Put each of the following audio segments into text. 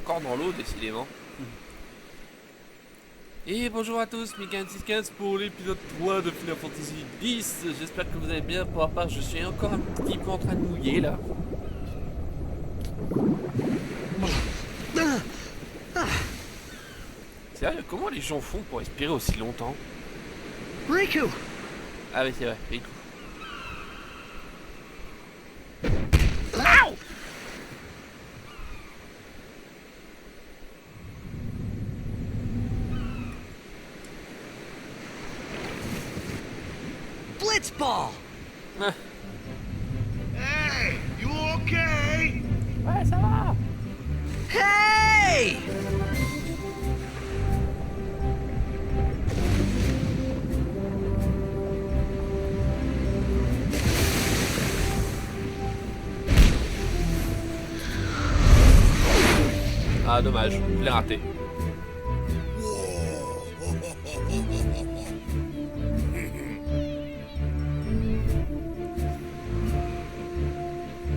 encore dans l'eau, décidément. Et bonjour à tous, Mika615 pour l'épisode 3 de Final Fantasy X. J'espère que vous allez bien. Pour ma part, je suis encore un petit peu en train de mouiller là. Sérieux, comment les gens font pour respirer aussi longtemps? Riku! Ah oui, c'est vrai, Riku. Blitzball! Hey, you okay? Ouais, ça va. Hey! Ah dommage, je l'ai raté.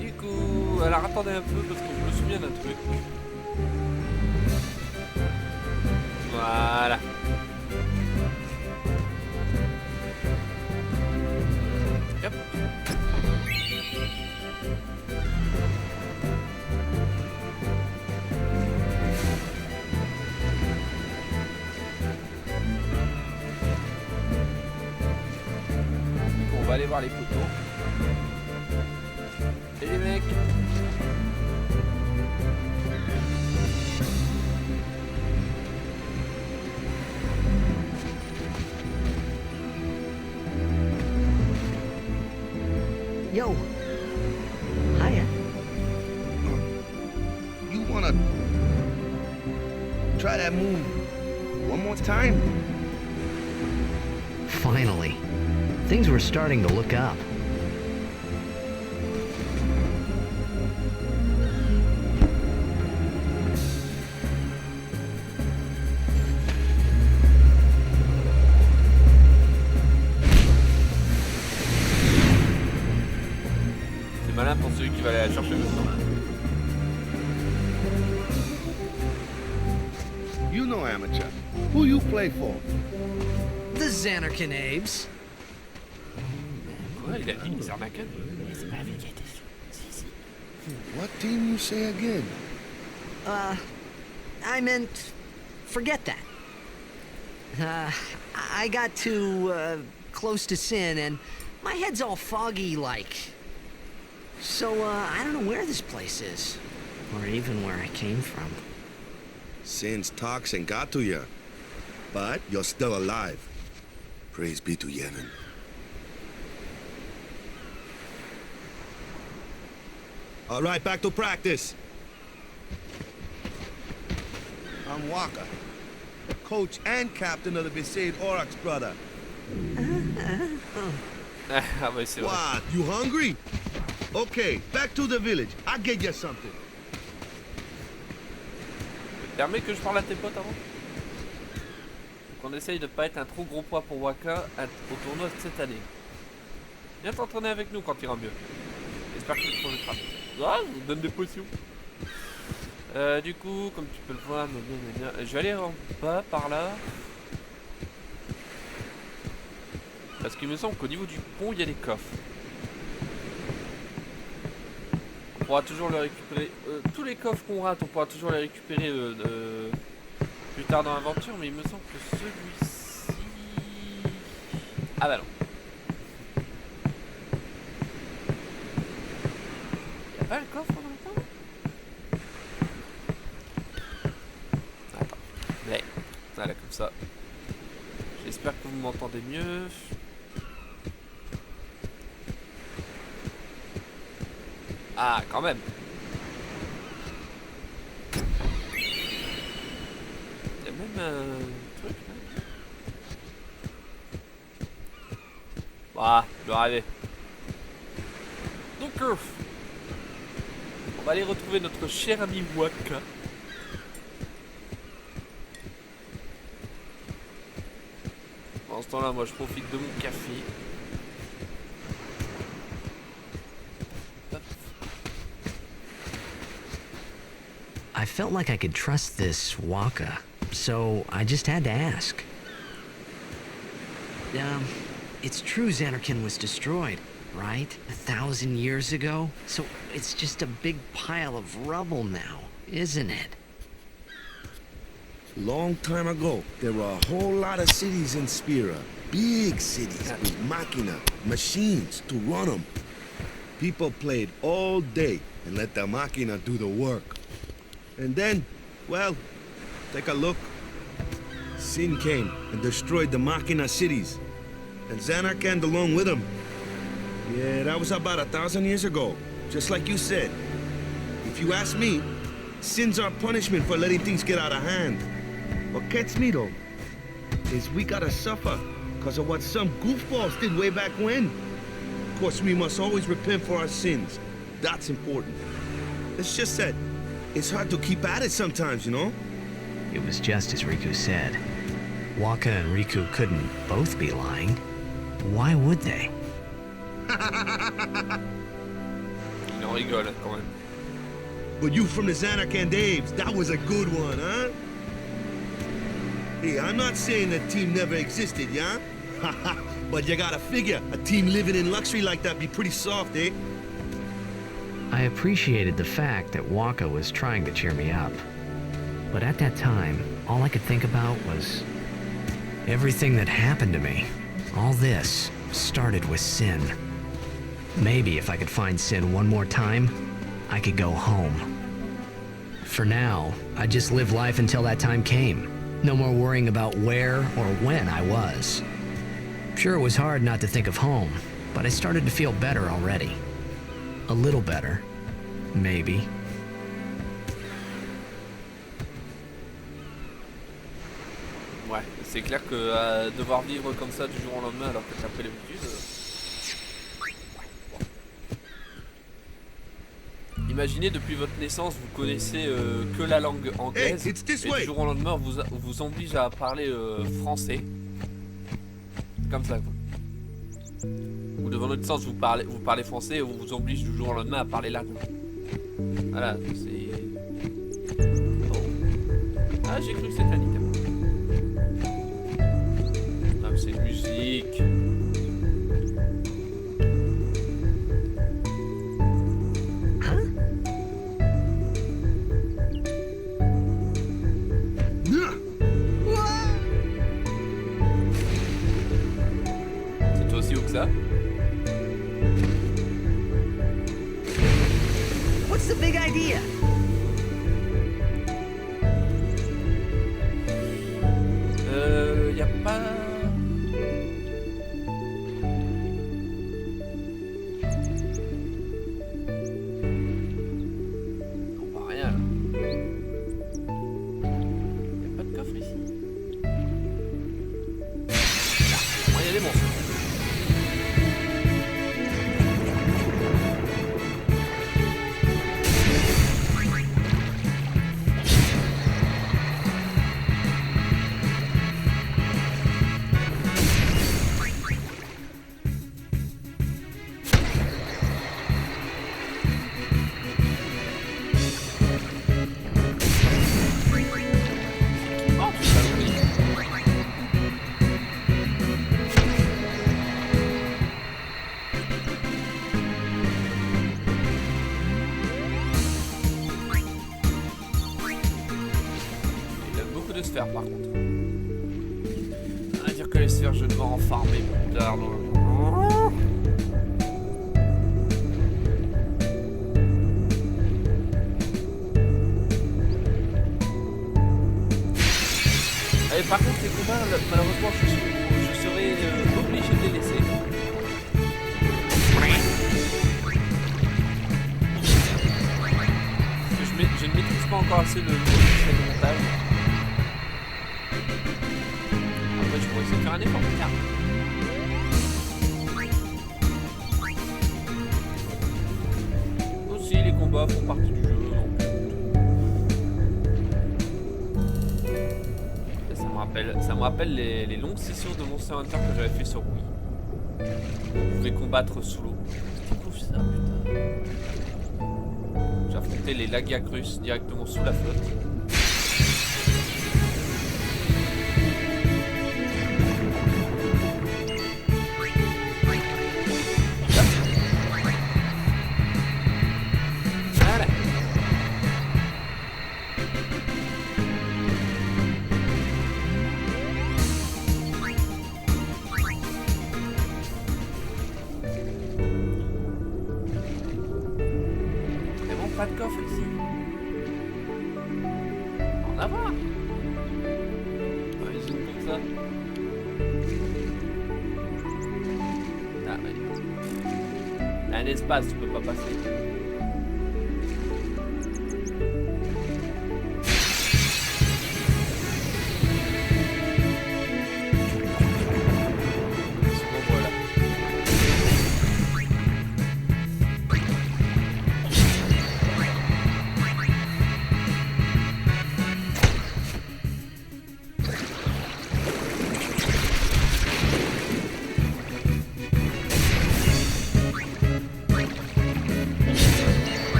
Du coup, alors attendez un peu parce que je me souviens d'un truc. Voilà. Hop. On va aller voir les photos. Et les mecs. Yo. Hiya. You wanna try that move one more time? Finally. Things were starting to look up. C'est malin pour celui qui va aller la chercher maintenant. You know amateur. Who you play for? The Xanarkin Abes. Ouais, il a dit les arnaqueurs. C'est pas avec qui était sûr. Si. What team you say again? I meant, forget that. I got too, close to sin and my head's all foggy like. So, I don't know where this place is. Or even where I came from. Sin's toxin got to you. But you're still alive. Praise be to Yevon. All right, back to practice. I'm Waka, coach and captain of the Besaid Aurochs, brother. Ah ouais, c'est vrai. What, you hungry? Okay, back to the village. I'll get you something. Permets que je parle à tes potes avant. Qu'on essaye de pas être un trop gros poids pour Waka au tournoi de cette année. Viens t'entraîner avec nous quand il ira mieux. J'espère que tu te remettras. Ah, je vous donne des potions. Du coup, comme tu peux le voir, je vais aller en bas par là. Parce qu'il me semble qu'au niveau du pont, il y a des coffres. On pourra toujours les récupérer. Tous les coffres qu'on rate, on pourra toujours les récupérer plus tard dans l'aventure. Mais il me semble que celui-ci... Ah bah non. Il n'y a pas un coffre en même temps? Attends. Ouais. Voilà, comme ça. J'espère que vous m'entendez mieux. Ah, quand même. Il y a même un truc là. Ah, je dois arriver. Donc, on va aller retrouver notre cher ami Waka. Pendant ce temps-là, moi je profite de mon café. I felt like I could trust this Waka, so I just had to ask. It's true Xanarkand was destroyed, right? 1,000 years ago? So it's just a big pile of rubble now, isn't it? Long time ago, there were a whole lot of cities in Spira. Big cities with machina, machines to run them. People played all day and let the machina do the work. And then, well, take a look. Sin came and destroyed the machina cities. And Xanarkand along with him. Yeah, that was about 1,000 years ago. Just like you said. If you ask me, sin's our punishment for letting things get out of hand. What gets me though, is we gotta suffer because of what some goofballs did way back when. Of course, we must always repent for our sins. That's important. It's just that it's hard to keep at it sometimes, you know? It was just as Riku said. Waka and Riku couldn't both be lying. Why would they? Il en rigole quand même. But you from the Xanarkand Daves, that was a good one, huh? Hey, I'm not saying that team never existed, yeah? But you gotta figure, a team living in luxury like that be pretty soft, eh? I appreciated the fact that Waka was trying to cheer me up. But at that time, all I could think about was everything that happened to me. All this started with Sin. Maybe if I could find Sin one more time, I could go home. For now, I just lived life until that time came. No more worrying about where or when I was. Sure, it was hard not to think of home, but I started to feel better already. A little better, maybe. Ouais, c'est clair que devoir vivre comme ça du jour au lendemain alors que t'as pris l'habitude. Imaginez depuis votre naissance, vous connaissez que la langue anglaise et du jour au lendemain on vous oblige à parler français. Comme ça quoi. Ou devant notre naissance vous parlez français et on vous oblige du jour au lendemain à parler latin. Voilà, c'est... Oh. Ah, j'ai cru que c'était un item. Ah, c'est une musique. Ça. What's the big idea? Y a pas... On voit rien là. Y a pas de coffre ici. Là, y a des monstres. Sphères par contre. On va dire que les sphères je vais devoir en farmer plus tard. Allez, par contre les combats malheureusement je serai obligé de les laisser. Parce que je ne maîtrise pas encore assez le logiciel de montage. Je pourrais essayer de faire un effort plus tard. Aussi les combats font partie du jeu. Ça me rappelle les longues sessions de Monster Hunter que j'avais fait sur Wii. On pouvait combattre sous l'eau. C'était cool ça, putain. affronter les lagiacs russes directement sous la flotte. Voilà. Mais bon, pas de coffre ici. En avoir. Ouais, zoom comme ça. Ah ouais. Un espace, tu peux pas passer. Bon, voilà.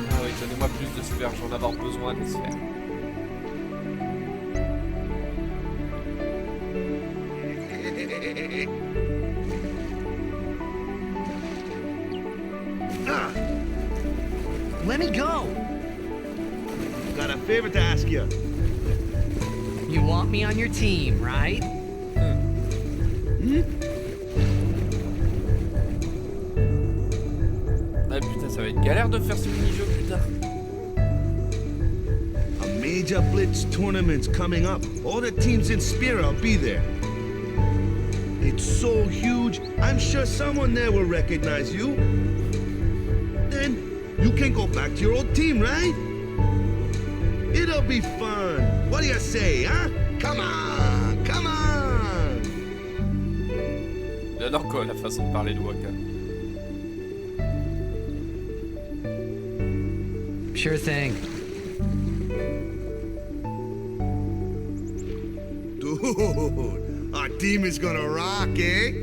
Ah oui, donnez-moi plus de sphères, j'en ai avoir besoin des sphères. Let me go! Got a favor to ask you. You want me on your team, right? Ah putain, ça va être galère de faire ce mini-jeu plus tard. A major blitz tournament's coming up. All the teams in Spira will be there. It's so huge, I'm sure someone there will recognize you. Then you can go back to your old team, right? It'll be fun. What do you say, huh? Come on, come on! J'adore quoi la façon de parler de Waka. Sure thing. Dude, our team is gonna rock, eh?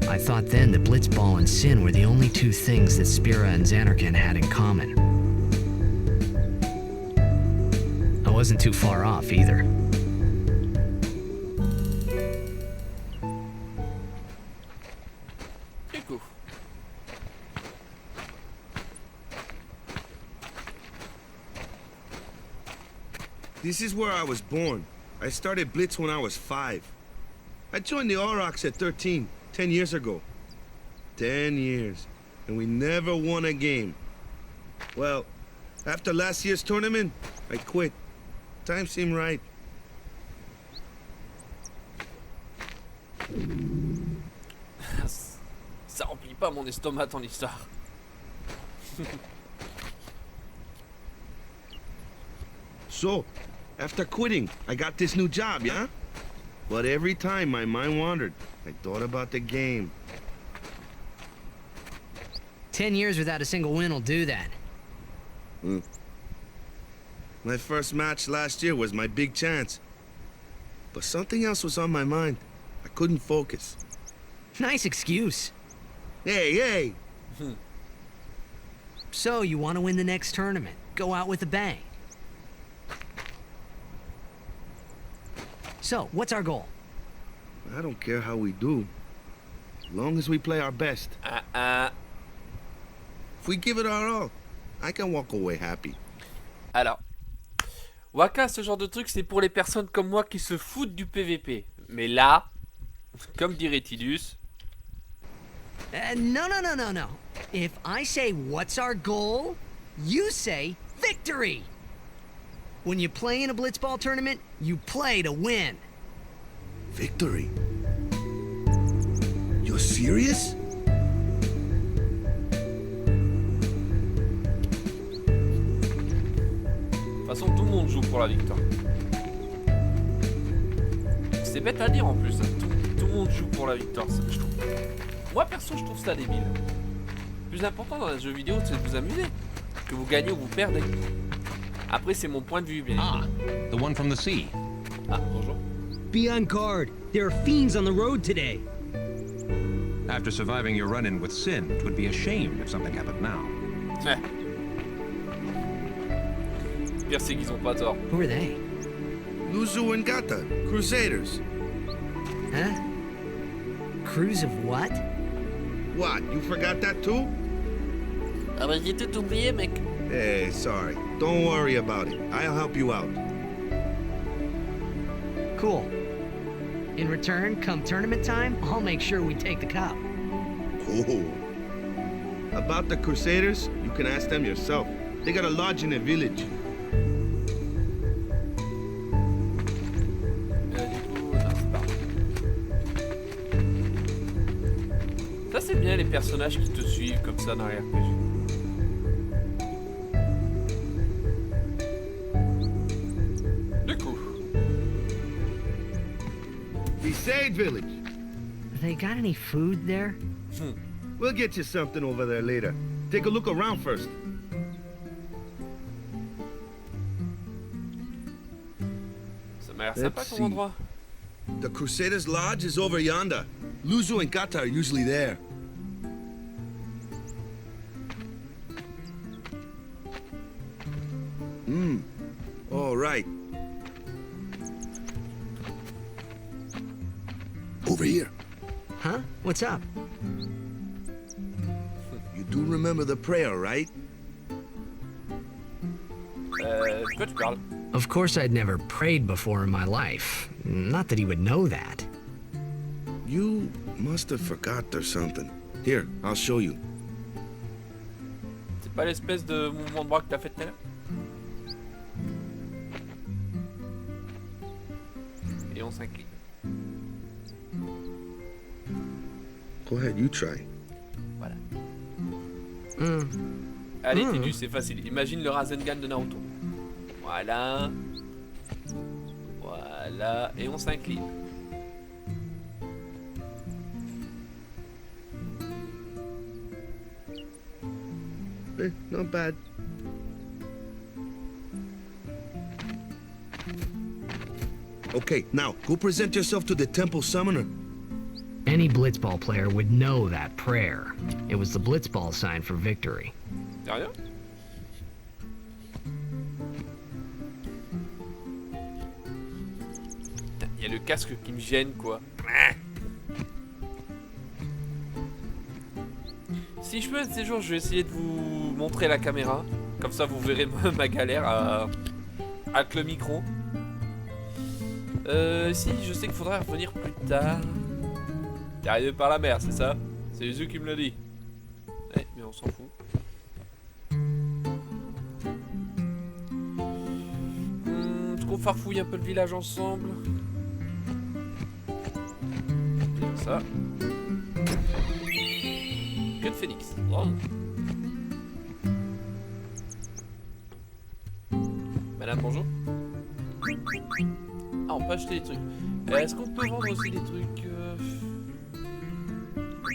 I thought then that Blitzball and Sin were the only two things that Spira and Xanarkand had in common. I wasn't too far off either. Du coup. This is where I was born. I started Blitz when I was 5. I joined the Aurochs at 13, 10 years ago. 10 years, and we never won a game. Well, after last year's tournament, I quit. Time seemed right. Ça remplit pas mon estomac ton histoire. So, after quitting, I got this new job, yeah? But every time my mind wandered, I thought about the game. 10 years without a single win will do that. My first match last year was my big chance. But something else was on my mind. I couldn't focus. Nice excuse. Hey, hey! So, you want to win the next tournament? Go out with a bang. So, what's our goal? I don't care how we do. As long as we play our best. If we give it our all, I can walk away happy. Alors, Waka, ce genre de truc, c'est pour les personnes comme moi qui se foutent du PVP. Mais là, comme dirait Tidus... No. If I say, what's our goal? You say, victory! When you play in a blitzball tournament, you play to win. Victory? You're serious? De toute façon, tout le monde joue pour la victoire. C'est bête à dire en plus, hein. Tout le monde joue pour la victoire. Je trouve... Moi perso, je trouve ça débile. Le plus important dans un jeu vidéo, c'est de vous amuser. Que vous gagnez ou vous perdez. Après, c'est mon point de vue, bien Ah, évidemment. the one from the sea. Ah, bonjour. Be on guard. There are fiends on the road today. After surviving your run-in with Sin, it would be a shame if something happened now. Ouais. Le pire, c'est qu'ils ont pas tort. Who are they? Luzu and Gata, Crusaders. Huh? Crews of what? What, you forgot that too? Ah bah j'ai tout oublié, mec. Hey, sorry. Don't worry about it. I'll help you out. Cool. In return, come tournament time, I'll make sure we take the cup. Cool. About the Crusaders, you can ask them yourself. They got a lodge in a village. Du coup, non, c'est pas grave. Ça, c'est bien les personnages qui te suivent comme ça dans les RPG. Du coup, Besaid village. They got any food there? We'll get you something over there later. Take a look around first. ça m'a l'air sympa Let's comme see. endroit. The Crusaders' lodge is over yonder. Luzu and Gata are usually there. All right. Over here. Huh? What's up? You do remember the prayer, right? De quoi tu parles? Of course I'd never prayed before in my life. Not that he would know that. You must have forgot or something. Here, I'll show you. C'est pas l'espèce de mouvement de bras que t'as fait tout à l'heure? Et on s'incline. Go ahead, you try. Voilà. Hmm. Allez, Tidus, c'est facile. Imagine le Rasengan de Naruto. Voilà. Voilà. Et on s'incline. Eh, not bad. Okay, now, go present yourself to the temple summoner. Any blitzball player would know that prayer. It was the blitzball sign for victory. Sérieux? Il y a le casque qui me gêne, quoi. Si je peux, un de ces jours, je vais essayer de vous montrer la caméra. Comme ça, vous verrez ma galère avec le micro. Si, je sais qu'il faudrait revenir plus tard. T'es arrivé par la mer, c'est ça? C'est Jésus qui me l'a dit. Ouais, mais on s'en fout. Est-ce qu'on farfouille un peu le village ensemble? Bien ça. Que de phénix. Oh. Madame, bonjour. Ah, on peut acheter des trucs. Est-ce qu'on peut vendre aussi des trucs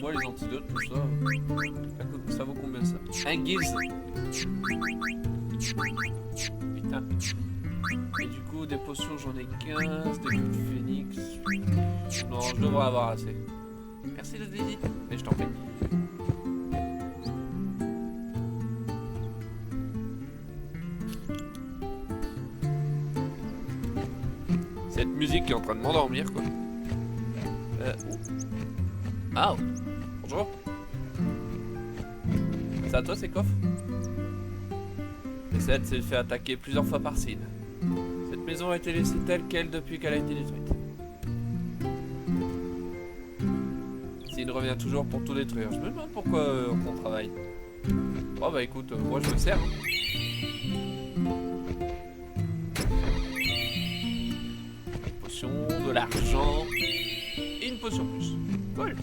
moi, les antidotes, tout ça. Ça vaut combien ça? Un guilds. Putain. Et du coup, des potions, j'en ai 15. Des coups de phénix. Non, je devrais avoir assez. Merci de visite. Mais je t'en prie. Cette musique qui est en train de m'endormir, quoi. Ah, bonjour. C'est à toi ces coffres? Cette s'est fait attaquer plusieurs fois par Sin. Cette maison a été laissée telle qu'elle depuis qu'elle a été détruite. Sin revient toujours pour tout détruire. Je me demande pourquoi on travaille. Oh bah écoute, moi je me sers. Une potion, de l'argent et une potion plus. Cool.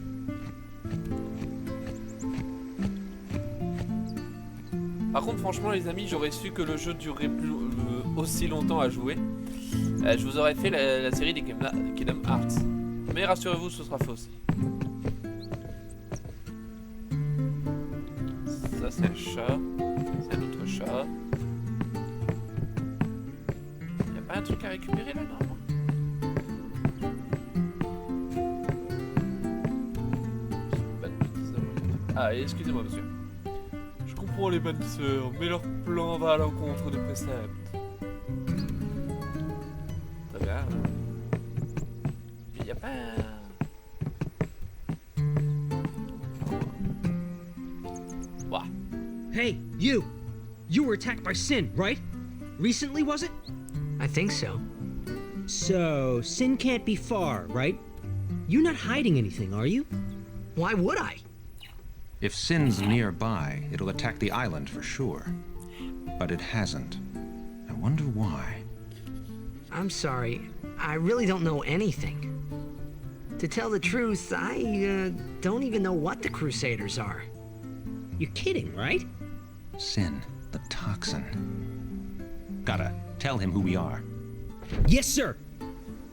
Par contre, franchement, les amis, j'aurais su que le jeu durerait aussi longtemps à jouer. Je vous aurais fait la série des Kingdom Hearts. Mais rassurez-vous, ce sera fait aussi. c'est un chat. C'est un autre chat. Y a pas un truc à récupérer là, non? Ah, excusez-moi, monsieur. Je comprends les bâtisseurs, mais leur plan va à l'encontre des préceptes. Très bien. Il n'y a pas... Ouah. Hey, you! You were attacked by Sin, right? Recently, was it? I think so. So, Sin can't be far, right? You're not hiding anything, are you? Why would I? If Sin's nearby, it'll attack the island for sure. But it hasn't. I wonder why. I'm sorry. I really don't know anything. To tell the truth, I don't even know what the Crusaders are. You're kidding, right? Sin, the toxin. Gotta tell him who we are. Yes, sir!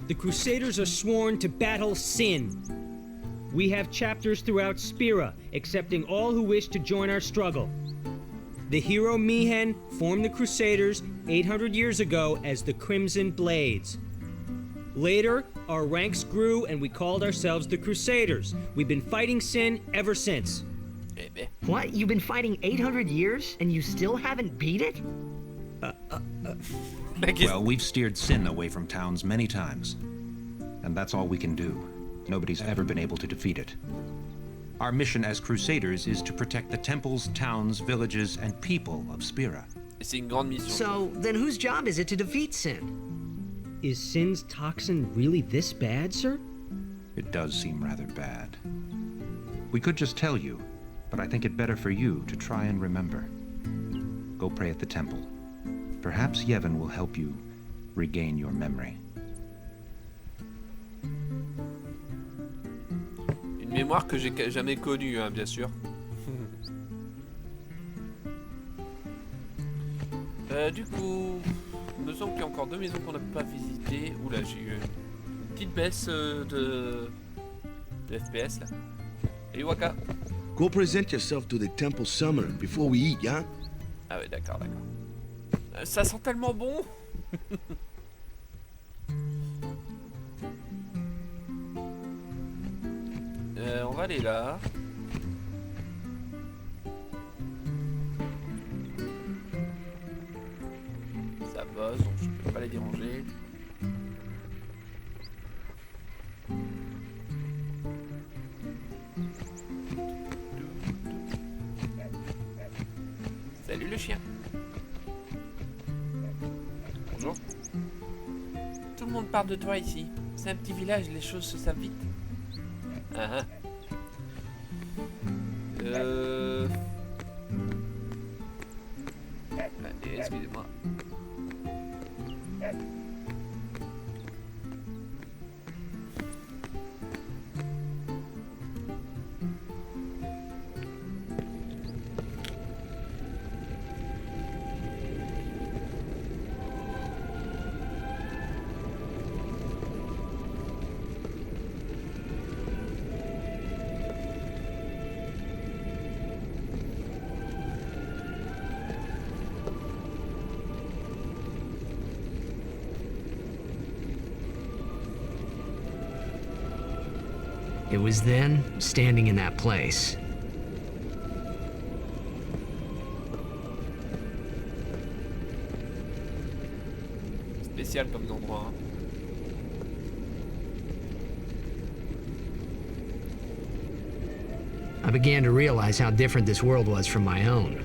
The Crusaders are sworn to battle Sin. We have chapters throughout Spira, accepting all who wish to join our struggle. The hero Mihen formed the Crusaders 800 years ago as the Crimson Blades. Later, our ranks grew and we called ourselves the Crusaders. We've been fighting Sin ever since. What? You've been fighting 800 years and you still haven't beat it? Well, we've steered Sin away from towns many times. And that's all we can do. Nobody's ever been able to defeat it. Our mission as Crusaders is to protect the temples, towns, villages, and people of Spira. C'est une grande mission. So, then whose job is it to defeat Sin? Is Sin's toxin really this bad, sir? It does seem rather bad. We could just tell you, but I think it better for you to try and remember. Go pray at the temple. Perhaps Yevon will help you regain your memory. Une mémoire que j'ai jamais connue, hein, bien sûr. Du coup, il me semble qu'il y a encore 2 maisons qu'on n'a pas visitées. Oula, j'ai eu une petite baisse de FPS là. Et Waka. Go present yourself to the temple summoner before we eat, yeah? Ah ouais, d'accord. Ça sent tellement bon. On va aller là. Ça bosse, donc je peux pas les déranger. Salut le chien. Bonjour. Tout le monde parle de toi ici. C'est un petit village, les choses se savent vite. Ah ah. Excusez-moi. It was then, standing in that place, Spécial comme endroit. Hein. I began to realize how different this world was from my own.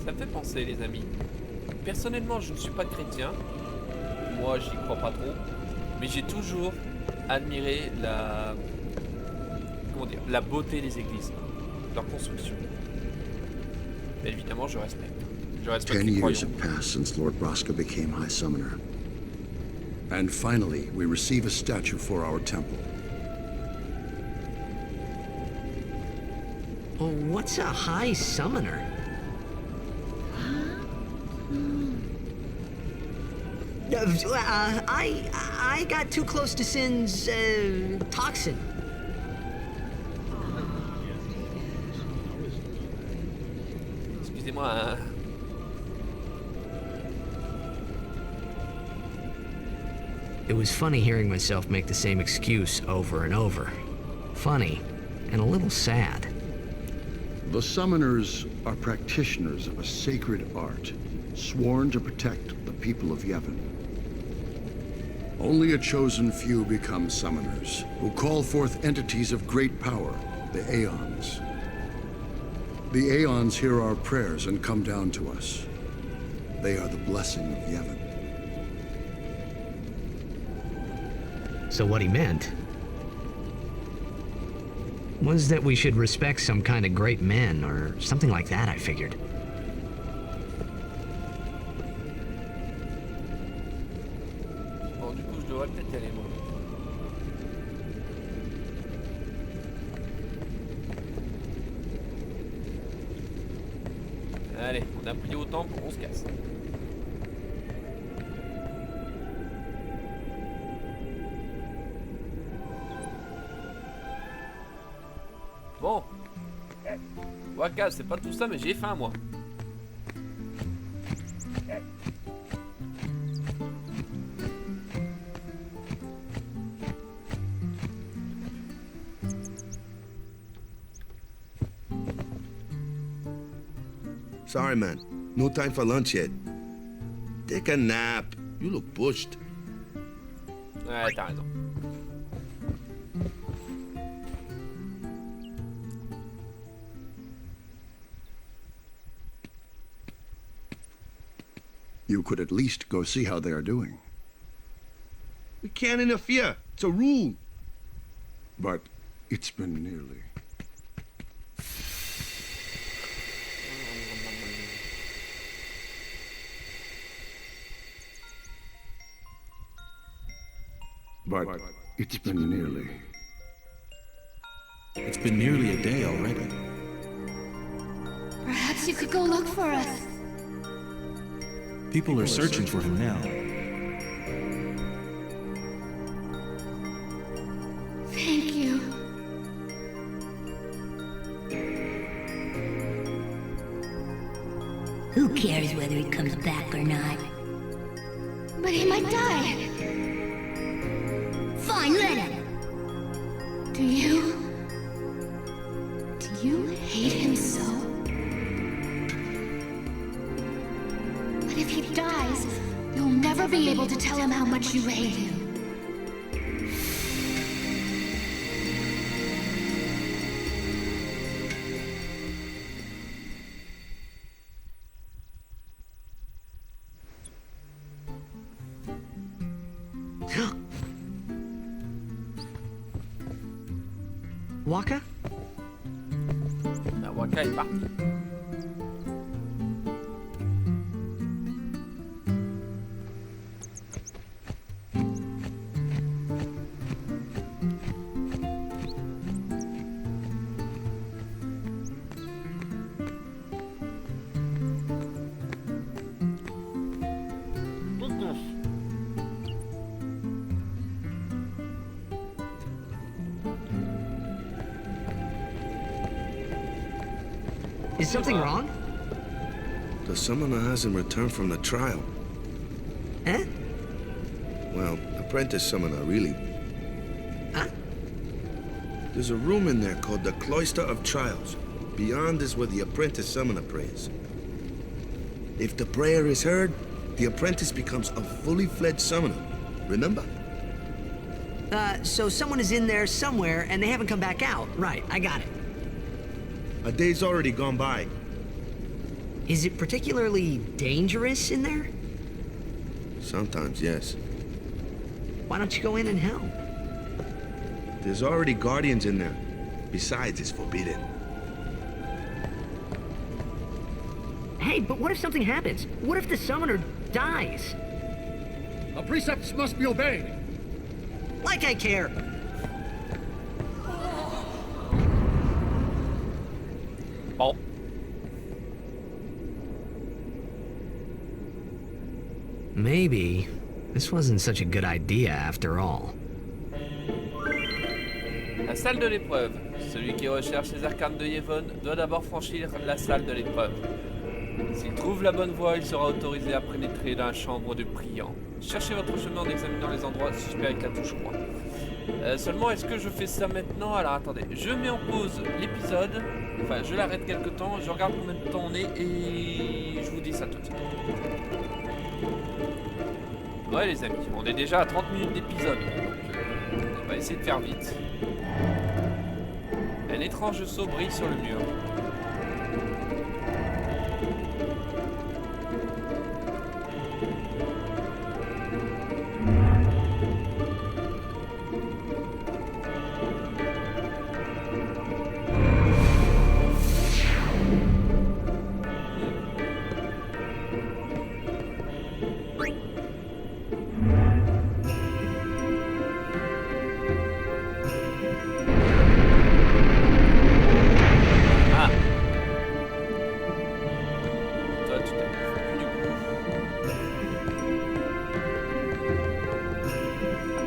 Ça me fait penser, les amis. Personnellement, je ne suis pas chrétien. Moi, j'y crois pas trop. Mais j'ai toujours admiré la... Comment dire, la beauté des églises. Leur construction. Mais évidemment, je respecte. Je respecte 10 les years croyants. have passed since Lord Braska became High Summoner. And finally, we receive a statue for our temple. Well, what's a high summoner? I got too close to Sin's, toxin. Excusez-moi, hein. It was funny hearing myself make the same excuse over and over. Funny, and a little sad. The summoners are practitioners of a sacred art, sworn to protect the people of Yevon. Only a chosen few become summoners, who call forth entities of great power, the Aeons. The Aeons hear our prayers and come down to us. They are the blessing of Yevon. So what he meant was that we should respect some kind of great men, or something like that, I figured. Bon, du coup, je devrais peut-être y aller, moi. Allez, on a pris autant pour qu'on se casse. Bon. Waka, c'est pas tout ça, mais j'ai faim, moi. Sorry, man. No time for lunch yet. Take a nap. You look pushed. Ouais, t'as raison. You could at least go see how they are doing. We can't interfere. It's a rule. But it's been nearly. But it's been nearly. It's been nearly a day already. Perhaps you could go look for us. People are searching for him now. Thank you. Who cares whether he comes back or not? But he might die. Fine, let him. Do you hate him so? But if he dies, you'll never be able to tell him how much you hate him. Waka? Ah, Waka est parti. Is something wrong? The summoner hasn't returned from the trial. Eh? Well, apprentice summoner, really. Huh? There's a room in there called the Cloister of Trials. Beyond is where the apprentice summoner prays. If the prayer is heard, the apprentice becomes a fully fledged summoner. Remember? So someone is in there somewhere and they haven't come back out. Right, I got it. A day's already gone by. Is it particularly dangerous in there? Sometimes, yes. Why don't you go in and help? There's already guardians in there. Besides, it's forbidden. Hey, but what if something happens? What if the summoner dies? The precepts must be obeyed. Like I care. Bon. Maybe this wasn't such a good idea after all. La salle de l'épreuve. Celui qui recherche les arcanes de Yevon doit d'abord franchir la salle de l'épreuve. S'il trouve la bonne voie, il sera autorisé à pénétrer dans la chambre du priant. Cherchez votre chemin en examinant les endroits suspects avec la touche croix. Seulement, est-ce que je fais ça maintenant? Alors attendez, je mets en pause l'épisode. Enfin, je l'arrête quelque temps, je regarde combien de temps on est et je vous dis ça tout de suite. Ouais les amis, on est déjà à 30 minutes d'épisode. On va essayer de faire vite. Un étrange sceau brille sur le mur.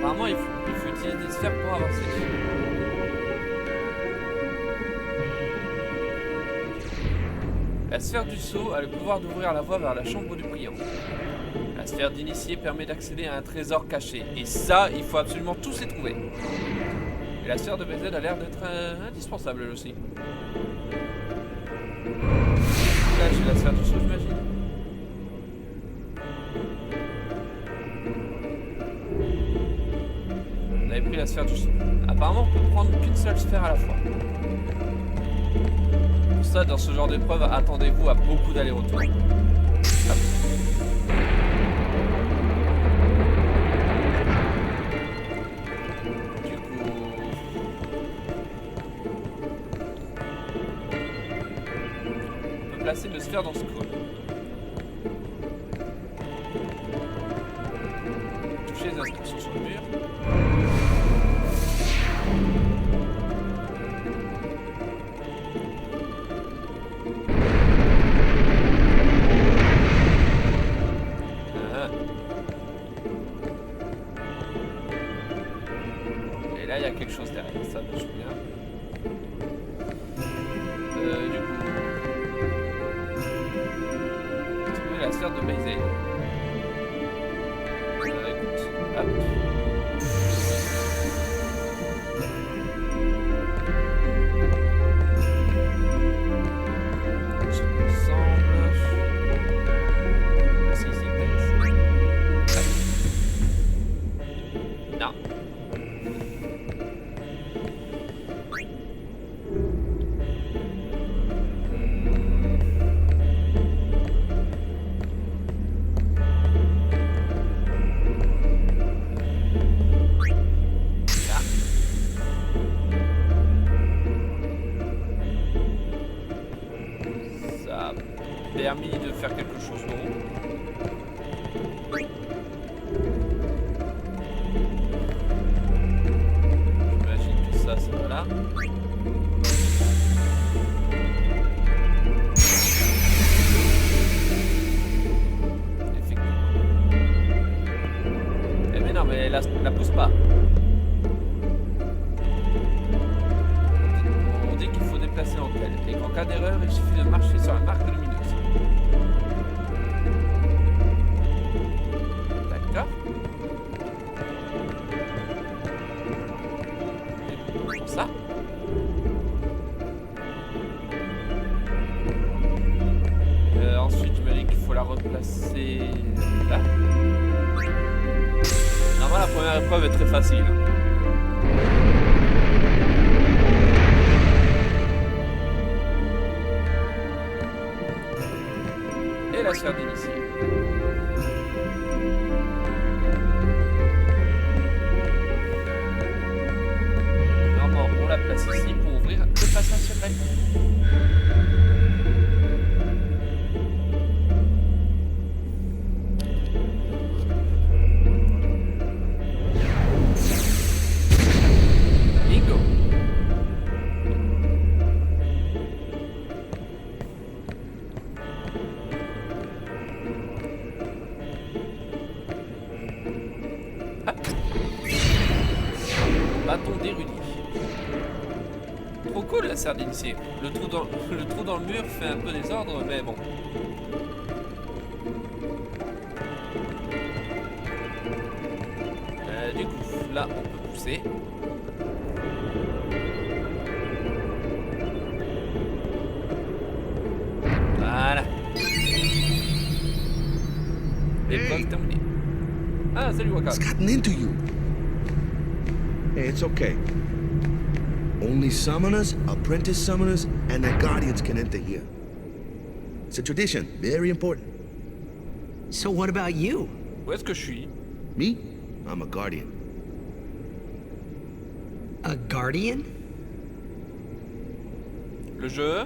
Apparemment, il faut utiliser des sphères pour avancer. La sphère du sceau a le pouvoir d'ouvrir la voie vers la chambre du priant. La sphère d'initié permet d'accéder à un trésor caché. Et ça, il faut absolument tous les trouver. Et la sphère de BZ a l'air d'être indispensable elle aussi. Là, j'ai la sphère du sceau, j'imagine. On avait pris la sphère du sceau. Apparemment, on peut prendre qu'une seule sphère à la fois. Pour ça, dans ce genre d'épreuve, attendez-vous à beaucoup d'allers-retours. Du coup... on peut placer une sphère dans ce creux. Toucher les inscriptions sur le mur. Là, il y a quelque chose derrière, ça marche bien. Du coup... trouver la sphère de baiser. Écoute, hop. Je me semble... c'est ici, peut-être. Non. Permis de faire quelque chose de haut. J'imagine que ça va là. Effectivement. Eh mais non, mais la pousse pas. On dit qu'il faut déplacer l'antenne et qu'en cas d'erreur, il suffit de marcher sur la marque lumineuse. D'accord. Pour ça. Ensuite, je me dis qu'il faut la replacer là. Normalement, la première épreuve est très facile. Et la sphère d'initié. Normalement, on la place ici pour ouvrir le passage secret. Bingo. d'érudit. Trop cool la serre d'initié. Le trou dans le mur fait un peu désordre, mais bon. Du coup, là, on peut pousser. Voilà. Épreuve terminée. Ah, salut Waka. It's gotten into you. Hey, it's okay. Only summoners, apprentice summoners, and their guardians can enter here. It's a tradition, very important. So what about you? Où est-ce que je suis? Me? I'm a guardian. A guardian? Le jeu?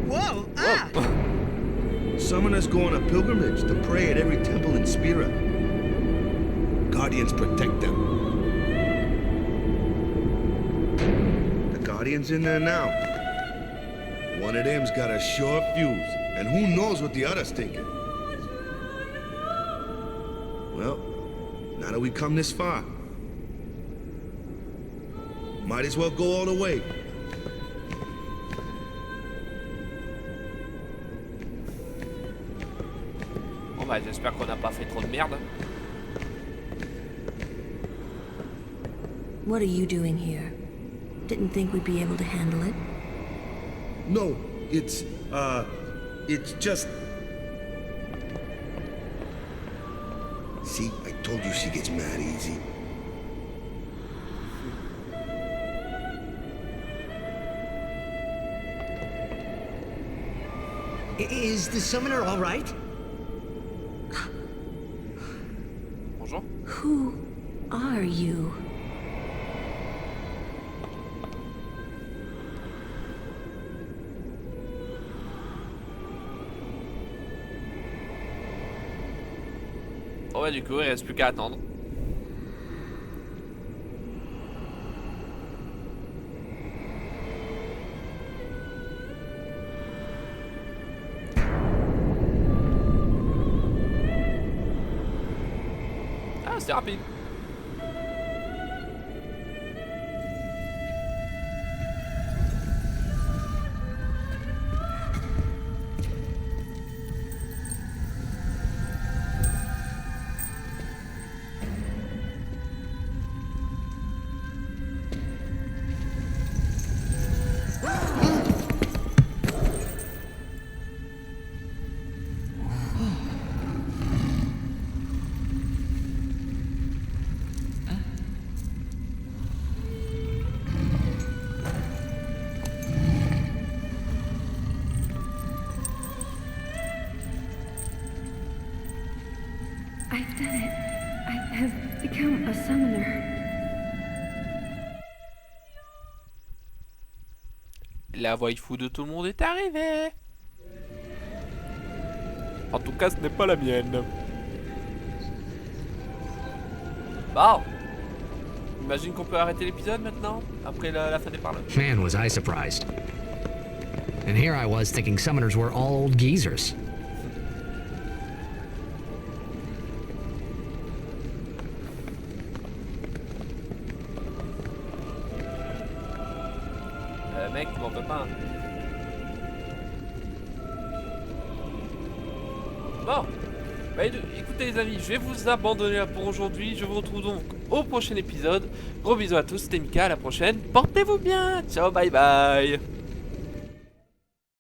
Whoa! Ah! Summoners go on a pilgrimage to pray at every temple in Spira. Guardians protect them. The Guardian's in there now. One of them's got a short fuse, and who knows what the other's thinking. Well, now that we come this far, might as well go all the way. Bon bah j'espère qu'on n'a pas fait trop de merde. What are you doing here? Didn't think we'd be able to handle it. No, it's just... See, I told you she gets mad easy. Is the summoner all right? Bonjour. Who are you? Bon bah du coup il reste plus qu'à attendre. Ah c'est rapide. I've done it. I have become a summoner. La waifu de tout le monde est arrivée. En tout cas, ce n'est pas la mienne. Bon. Imagine qu'on peut arrêter l'épisode maintenant, après la fin des parles. Man, was I surprised. And here I was thinking summoners were all old geezers. Mec, tu m'en peux pas. Bon. Bah, écoutez les amis, je vais vous abandonner là pour aujourd'hui. Je vous retrouve donc au prochain épisode. Gros bisous à tous, c'était Mika, à la prochaine. Portez-vous bien. Ciao, bye bye.